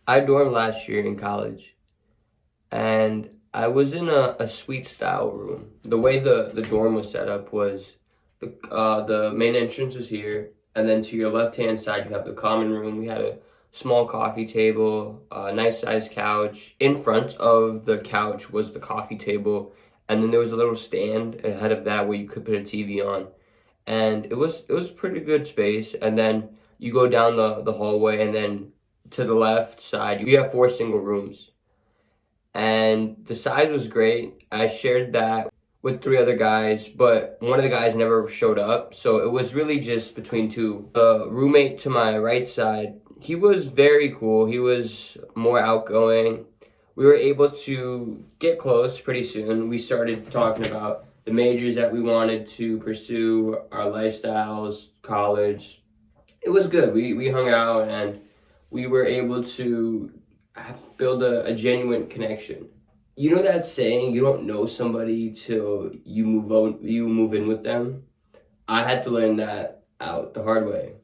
I dormed last year in college, and I was in a suite style room. The way the dorm was set up was the main entrance is here, and then to your left hand side you have the common room. We had a small coffee table, a nice sized couch. In front of the couch was the coffee table, and then there was a little stand ahead of that where you could put a TV on, and it was pretty good space. And then you go down the hallway, and then to the left side you have four single rooms, and the size was great. I shared that with three other guys, but one of the guys never showed up, so it was really just between two. The roommate to my right side, he was very cool. He was more outgoing. We were able to get close pretty soon. We started talking about the majors that we wanted to pursue, our lifestyles, college. It was good. We hung out, and we were able to build a genuine connection. You know that saying, you don't know somebody till you move in with them? I had to learn that out the hard way.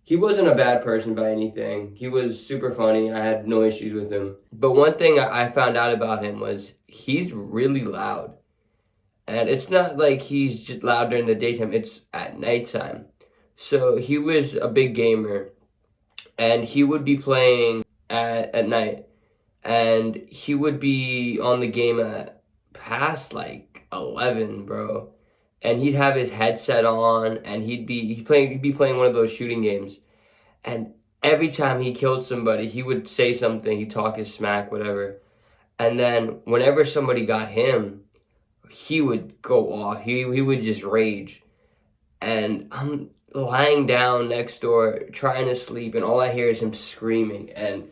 He wasn't a bad person by anything. He was super funny. I had no issues with him. But one thing I found out about him was he's really loud. And it's not like he's just loud during the daytime, it's at nighttime. So he was a big gamer, and he would be playing at night, and he would be on the game at past like 11, bro. And he'd have his headset on, and he'd be playing one of those shooting games. And every time he killed somebody, he would say something, he'd talk his smack, whatever. And then whenever somebody got him, he would go off. He would just rage. And I'm lying down next door trying to sleep, and all I hear is him screaming, and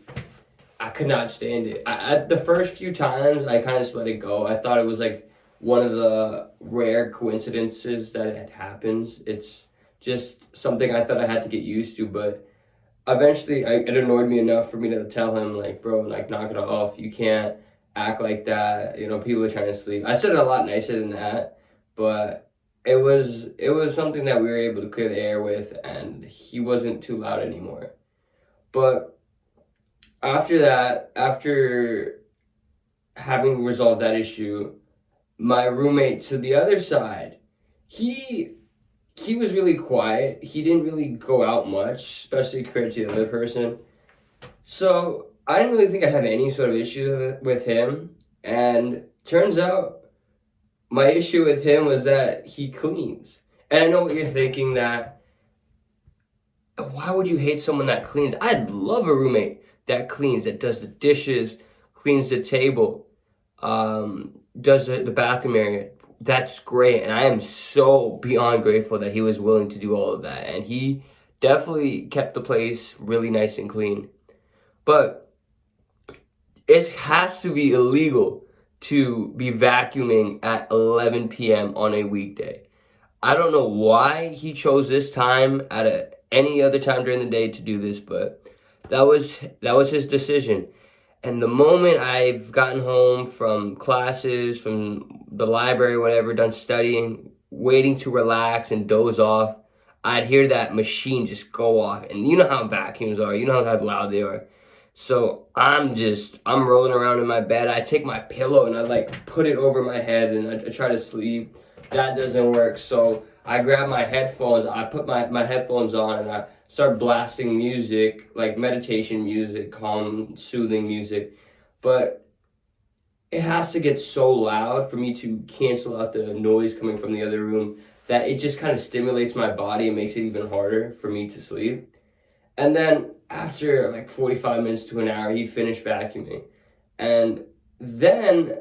I could not stand it. The first few times, I kind of just let it go. I thought it was like one of the rare coincidences that it happens. It's just something I thought I had to get used to, but eventually it annoyed me enough for me to tell him, like, bro, like, knock it off. You can't act like that. You know, people are trying to sleep. I said it a lot nicer than that, but it was something that we were able to clear the air with, and he wasn't too loud anymore. But after that, after having resolved that issue, my roommate to the other side, he he was really quiet. He didn't really go out much, especially compared to the other person. So I didn't really think I'd have any sort of issues with him. And turns out my issue with him was that he cleans. And I know what you're thinking, that why would you hate someone that cleans? I'd love a roommate that cleans, that does the dishes, cleans the table, does the bathroom area. That's great. And I am so beyond grateful that he was willing to do all of that. And he definitely kept the place really nice and clean. But it has to be illegal to be vacuuming at 11 p.m. on a weekday. I don't know why he chose this time at any other time during the day to do this, but that was his decision. And the moment I've gotten home from classes, from the library, whatever, done studying, waiting to relax and doze off, I'd hear that machine just go off. And you know how vacuums are, you know how loud they are. So I'm rolling around in my bed. I take my pillow and I like put it over my head, and I try to sleep. That doesn't work. So I grab my headphones, I put my headphones on, and I start blasting music, like meditation music, calm, soothing music. But it has to get so loud for me to cancel out the noise coming from the other room, that it just kind of stimulates my body and makes it even harder for me to sleep. And then after like 45 minutes to an hour, he'd finish vacuuming. And then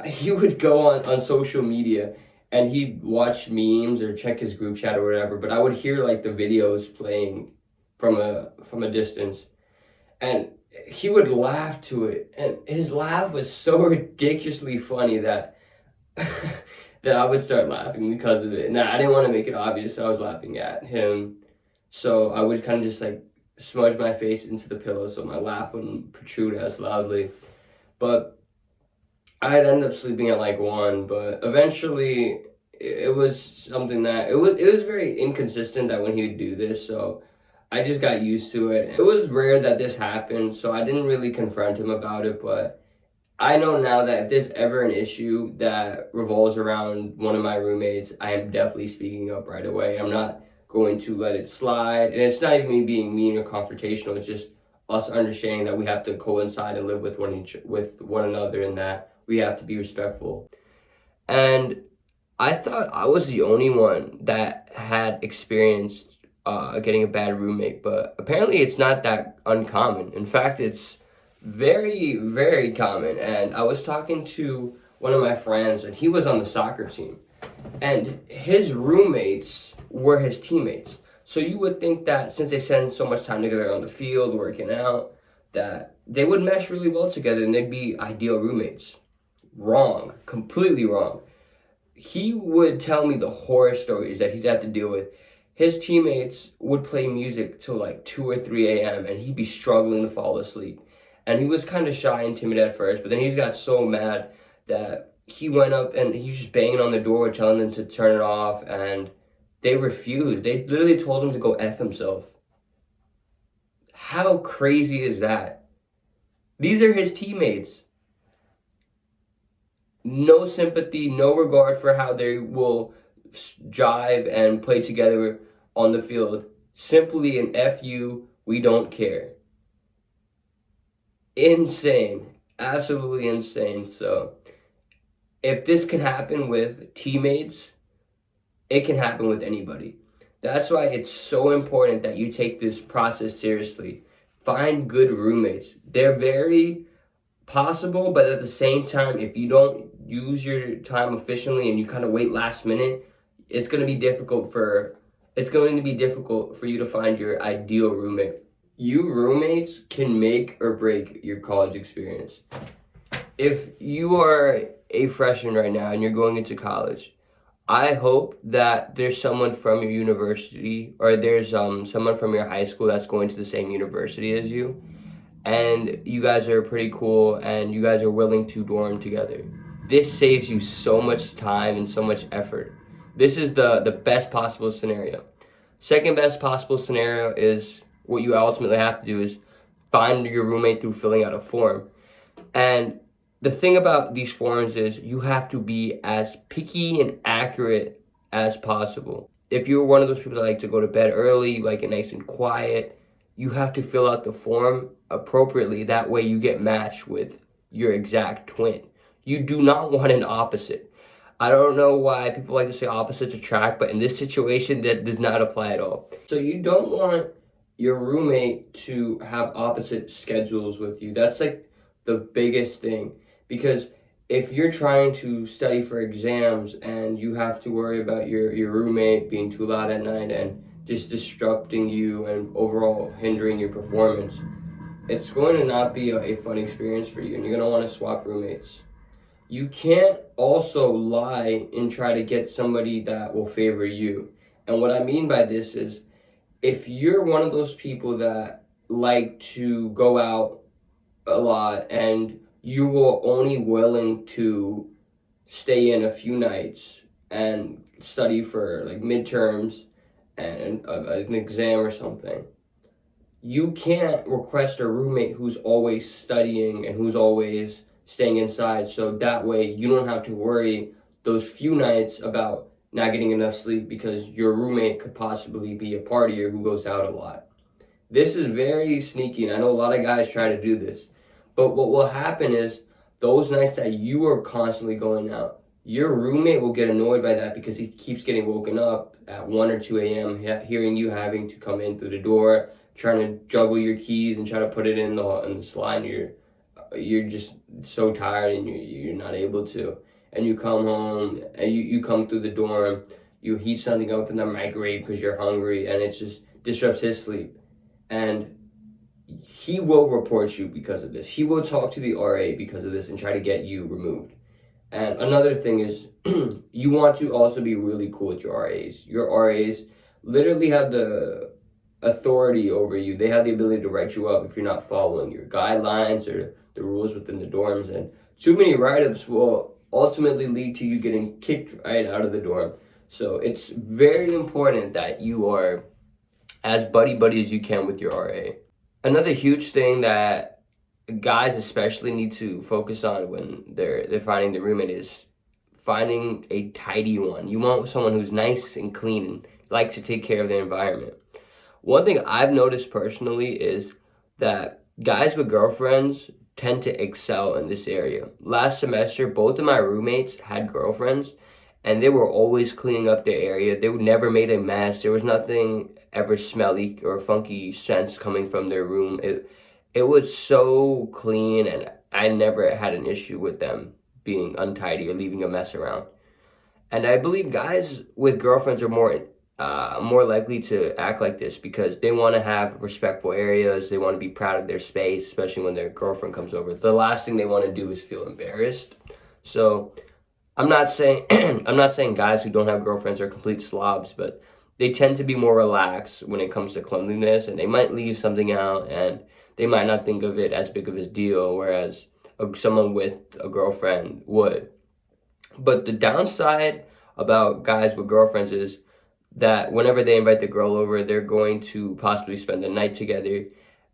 he would go on social media, and he'd watch memes or check his group chat or whatever, but I would hear like the videos playing from a distance. And he would laugh to it, and his laugh was so ridiculously funny that that I would start laughing because of it. Now, I didn't want to make it obvious that I was laughing at him, so I would kind of just like smudge my face into the pillow so my laugh wouldn't protrude as loudly. But I'd end up sleeping at like 1, but eventually it was something that it was very inconsistent that when he would do this. So I just got used to it. It was rare that this happened, so I didn't really confront him about it, but I know now that if there's ever an issue that revolves around one of my roommates, I am definitely speaking up right away. I'm not going to let it slide. And it's not even me being mean or confrontational. It's just us understanding that we have to coincide and live with one another, and that we have to be respectful. And I thought I was the only one that had experienced getting a bad roommate, but apparently it's not that uncommon. In fact, it's very, very common. And I was talking to one of my friends, and he was on the soccer team, and his roommates were his teammates. So you would think that since they spend so much time together on the field, working out, that they would mesh really well together and they'd be ideal roommates. Wrong. Completely wrong. He would tell me the horror stories that he'd have to deal with. His teammates would play music till like 2 or 3 a.m. and he'd be struggling to fall asleep. And he was kind of shy and timid at first, but then he got so mad that he went up and he was just banging on the door, telling them to turn it off, and they refused. They literally told him to go F himself. How crazy is that? These are his teammates. No sympathy, no regard for how they will jive and play together on the field. Simply an F you, we don't care. Insane. Absolutely insane. So, if this can happen with teammates, it can happen with anybody. That's why it's so important that you take this process seriously. Find good roommates. They're very possible, but at the same time, if you don't use your time efficiently and you kind of wait last minute, it's going to be difficult for you to find your ideal roommate. You roommates can make or break your college experience. If you are a freshman right now and you're going into college, I hope that there's someone from your university or there's someone from your high school that's going to the same university as you, and you guys are pretty cool and you guys are willing to dorm together. This saves you so much time and so much effort. This is the best possible scenario. Second best possible scenario is what you ultimately have to do is find your roommate through filling out a form. And the thing about these forms is you have to be as picky and accurate as possible. If you're one of those people that like to go to bed early, you like it nice and quiet, you have to fill out the form appropriately. That way you get matched with your exact twin. You do not want an opposite. I don't know why people like to say opposites attract, but in this situation, that does not apply at all. So you don't want your roommate to have opposite schedules with you. That's like the biggest thing. Because if you're trying to study for exams and you have to worry about your roommate being too loud at night and just disrupting you and overall hindering your performance, it's going to not be a fun experience for you, and you're going to want to swap roommates. You can't also lie and try to get somebody that will favor you. And what I mean by this is, if you're one of those people that like to go out a lot and you are only willing to stay in a few nights and study for like midterms and an exam or something, you can't request a roommate who's always studying and who's always staying inside, so that way you don't have to worry those few nights about not getting enough sleep because your roommate could possibly be a partier who goes out a lot. This is very sneaky, and I know a lot of guys try to do this. But what will happen is those nights that you are constantly going out, your roommate will get annoyed by that because he keeps getting woken up at 1 or 2 a.m., hearing you having to come in through the door, trying to juggle your keys and try to put it in the slide. You're just so tired and you're not able to. And you come home and you come through the dorm, you heat something up in the microwave because you're hungry, and it just disrupts his sleep. And he will report you because of this. He will talk to the RA because of this and try to get you removed. And another thing is, you want to also be really cool with your RAs. Your RAs literally have the authority over you. They have the ability to write you up if you're not following your guidelines or the rules within the dorms. And too many write-ups will ultimately lead to you getting kicked right out of the dorm. So it's very important that you are as buddy as you can with your RA. Another huge thing that guys especially need to focus on when they're finding the roommate is finding a tidy one. You want someone who's nice and clean and likes to take care of the environment. One thing I've noticed personally is that guys with girlfriends tend to excel in this area. Last semester, both of my roommates had girlfriends, and they were always cleaning up their area. They never made a mess. There was nothing ever smelly or funky scents coming from their room. It was so clean, and I never had an issue with them being untidy or leaving a mess around. And I believe guys with girlfriends are more likely to act like this because they want to have respectful areas. They want to be proud of their space, especially when their girlfriend comes over. The last thing they want to do is feel embarrassed. So I'm not saying I'm not saying guys who don't have girlfriends are complete slobs, but they tend to be more relaxed when it comes to cleanliness, and they might leave something out, and they might not think of it as big of a deal, whereas someone with a girlfriend would. But the downside about guys with girlfriends is that whenever they invite the girl over, they're going to possibly spend the night together,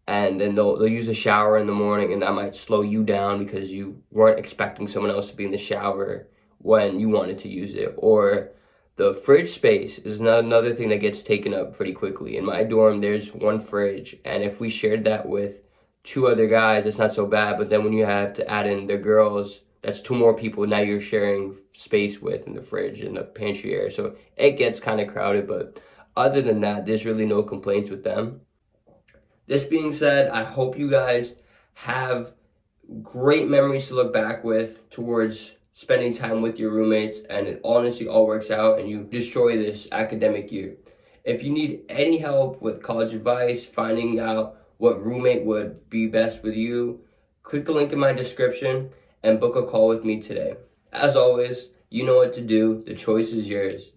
and then they'll use a shower in the morning, and that might slow you down because you weren't expecting someone else to be in the shower when you wanted to use it. Or the fridge space is another thing that gets taken up pretty quickly. In my dorm, there's one fridge, and if we shared that with two other guys, it's not so bad. But then when you have to add in the girls, that's two more people now you're sharing space with in the fridge and the pantry area. So it gets kind of crowded, but other than that, there's really no complaints with them. This being said, I hope you guys have great memories to look back with towards spending time with your roommates, and it honestly all works out and you destroy this academic year. If you need any help with college advice, finding out what roommate would be best with you, click the link in my description and book a call with me today. As always, you know what to do. The choice is yours.